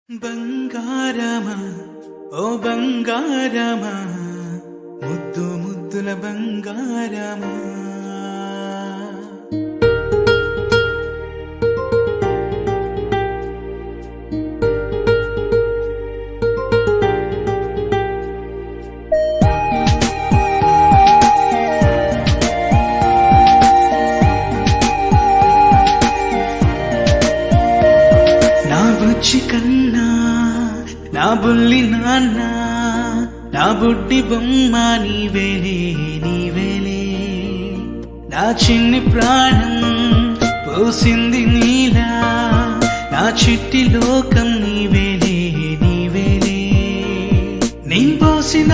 బంగారమా ఓ బంగారమా ముద్దు ముద్దుల బంగారమా నా బుజ్జి కన్నా నా బుల్లి నాన్న నా బుడ్డి బొమ్మ నీవేలే నీవేలే నా చిన్ని ప్రాణం పోసింది నీలా నా చిట్టి లోకం నీవేలే నీవేలే నీ పోసిన